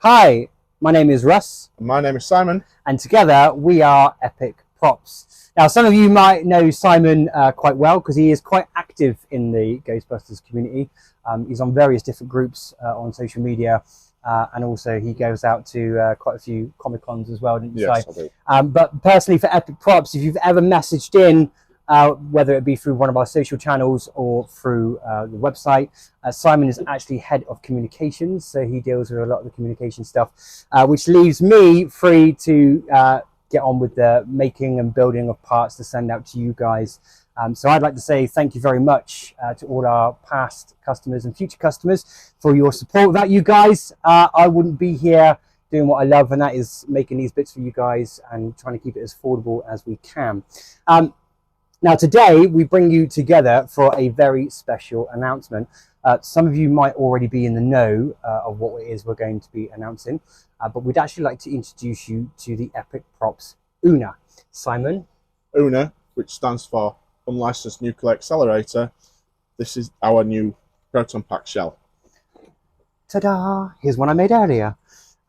Hi, my name is Russ, My name is Simon. and together we are Epic Props. Now, some of you might know Simon quite well because he is quite active in the Ghostbusters community. He's on various different groups on social media, and also he goes out to quite a few Comic Cons as well, didn't you? Yes, Si? I do. But personally, for Epic Props, if you've ever messaged in, whether it be through one of our social channels or through the website, Simon is actually head of communications, so he deals with a lot of the communication stuff, which leaves me free to get on with the making and building of parts to send out to you guys. So I'd like to say thank you very much to all our past customers and future customers for your support. Without you guys, I wouldn't be here doing what I love, and that is making these bits for you guys and trying to keep it as affordable as we can. Now, today we bring you together for a very special announcement. Some of you might already be in the know of what it is we're going to be announcing, but we'd actually like to introduce you to the Epic Props UNA. Simon? UNA, which stands for Unlicensed Nuclear Accelerator. This is our new Proton Pack shell. Ta-da! Here's one I made earlier.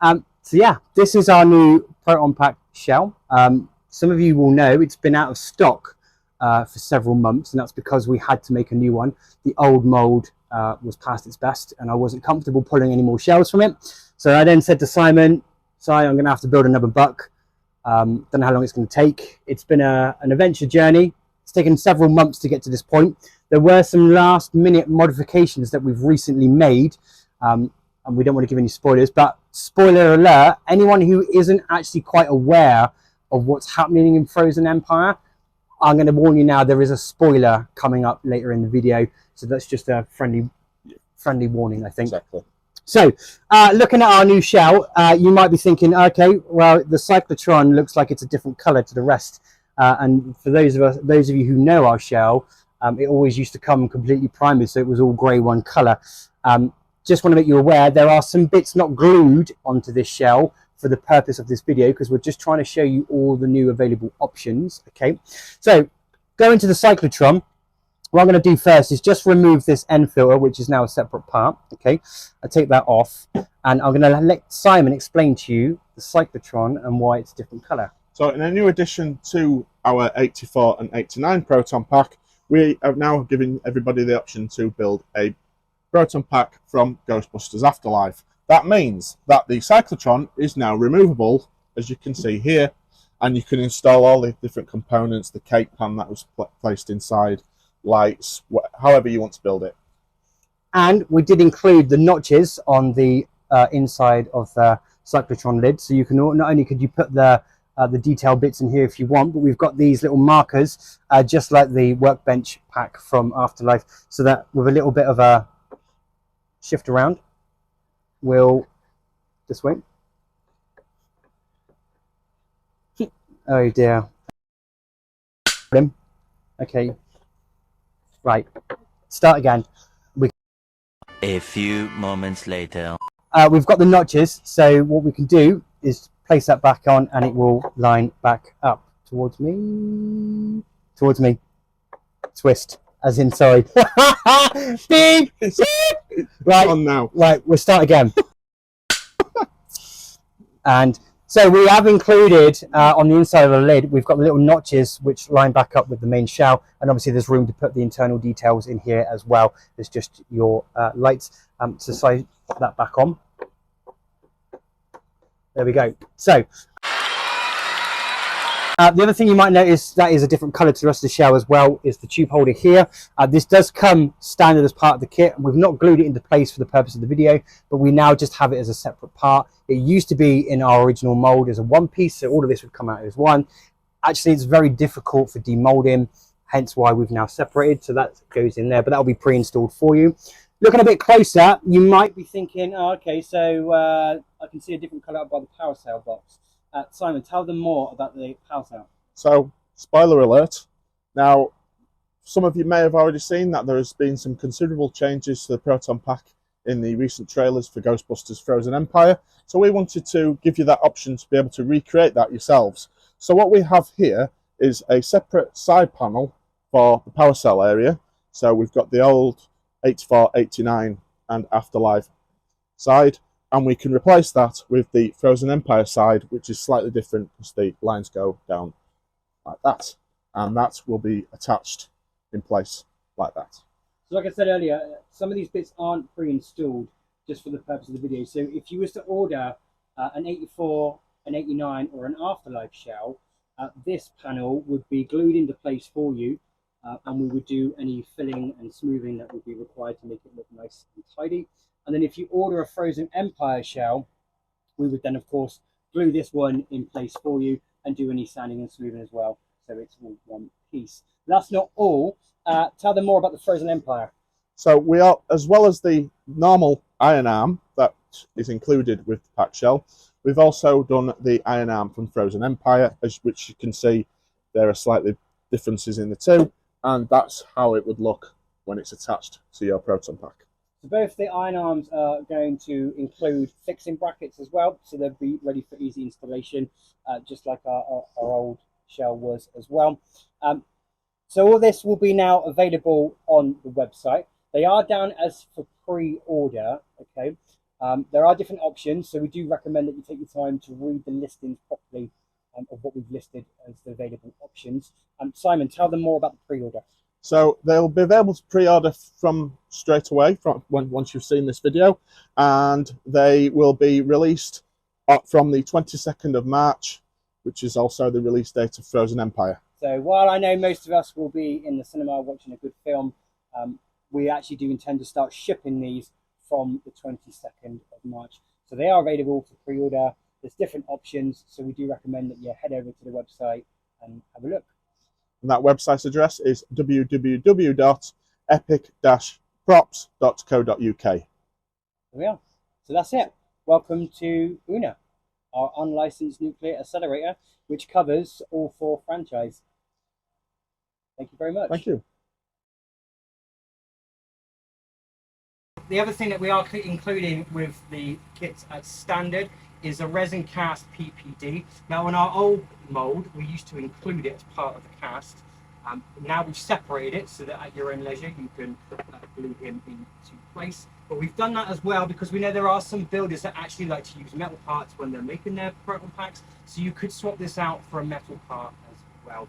So yeah, this is our new Proton Pack shell. Some of you will know it's been out of stock for several months, and that's because we had to make a new one. The old mold was past its best, and I wasn't comfortable pulling any more shells from it. So I then said to Simon, "Si, I'm going to have to build another buck. Don't know how long it's going to take. It's been an adventure journey. It's taken several months to get to this point. There were some last-minute modifications that we've recently made, and we don't want to give any spoilers, but spoiler alert, anyone who isn't actually quite aware of what's happening in Frozen Empire, I'm going to warn you now, there is a spoiler coming up later in the video, so that's just a friendly warning, I think. Exactly. So, looking at our new shell, you might be thinking, okay, well, the cyclotron looks like it's a different color to the rest. And for those of you who know our shell, it always used to come completely primed, so it was all grey one color. Just want to make you aware, there are some bits not glued onto this shell for the purpose of this video, because we're just trying to show you all the new available options. Okay, so going to the cyclotron, what I'm going to do first is just remove this end filter, which is now a separate part. Okay, I take that off, and I'm going to let Simon explain to you the cyclotron and why it's a different color. So in a new addition to our 84 and 89 Proton Pack, we are now giving everybody the option to build a Proton Pack from Ghostbusters Afterlife. That means that the cyclotron is now removable, as you can see here, and you can install all the different components, the cake pan that was placed inside, lights, however you want to build it. And we did include the notches on the inside of the cyclotron lid, so you can not only could you put the detail bits in here if you want, but we've got these little markers, just like the workbench pack from Afterlife, so that with a little bit of a shift around, we'll this way. Oh dear. Okay. Right. Start again. A few moments later. We've got the notches, so what we can do is place that back on, and it will line back up towards me. Towards me. Twist. As in, sorry. Beep! Right. On now. Right, we'll start again. And so we have included on the inside of the lid, we've got the little notches which line back up with the main shell, and obviously there's room to put the internal details in here as well. There's just your lights to slide that back on. There we go. So the other thing you might notice that is a different color to the rest of the shell as well is the tube holder here. This does come standard as part of the kit. We've not glued it into place for the purpose of the video, but we now just have it as a separate part. It used to be in our original mold as a one piece, so all of this would come out as one. Actually, it's very difficult for demolding, hence why we've now separated, so that goes in there, but that'll be pre-installed for you. Looking a bit closer, you might be thinking, oh, okay, so I can see a different color by the power cell box. Simon, tell them more about the power cell. So, spoiler alert. Now, some of you may have already seen that there has been some considerable changes to the Proton Pack in the recent trailers for Ghostbusters Frozen Empire. So we wanted to give you that option to be able to recreate that yourselves. So what we have here is a separate side panel for the power cell area. So we've got the old 84, 89 and Afterlife side. and we can replace that with the Frozen Empire side, which is slightly different because the lines go down like that, and that will be attached in place like that. So like I said earlier, some of these bits aren't pre-installed just for the purpose of the video. So if you was to order an 84, an 89 or an Afterlife shell, this panel would be glued into place for you, and we would do any filling and smoothing that would be required to make it look nice and tidy. And then if you order a Frozen Empire shell, we would then of course glue this one in place for you and do any sanding and smoothing as well, so it's all one piece. That's not all. Tell them more about the Frozen Empire. So we are, as well as the normal iron arm that is included with the pack shell, we've also done the iron arm from Frozen Empire, which you can see there are slightly differences in the two, and that's how it would look when it's attached to your Proton pack. So both the iron arms are going to include fixing brackets as well, so they'll be ready for easy installation, just like our old shell was as well. So all this will be now available on the website. They are down as for pre-order, okay? There are different options, so we do recommend that you take your time to read the listings properly of what we've listed as the available options. Simon, tell them more about the pre-order. So they'll be available to pre-order from straight away once you've seen this video, and they will be released from the 22nd of March, which is also the release date of Frozen Empire. So while I know most of us will be in the cinema watching a good film, we actually do intend to start shipping these from the 22nd of March. So they are available for pre-order. There's different options, so we do recommend that you head over to the website and have a look. And that website address is www.epic-props.co.uk. There we are. So that's it. Welcome to Una, our unlicensed nuclear accelerator, which covers all 4 franchises. Thank you very much. Thank you. The other thing that we are including with the kits as standard is a resin cast PPD. Now on our old mould, we used to include it as part of the cast. Now we've separated it so that at your own leisure you can glue him into place. But we've done that as well because we know there are some builders that actually like to use metal parts when they're making their Proton packs. So you could swap this out for a metal part as well.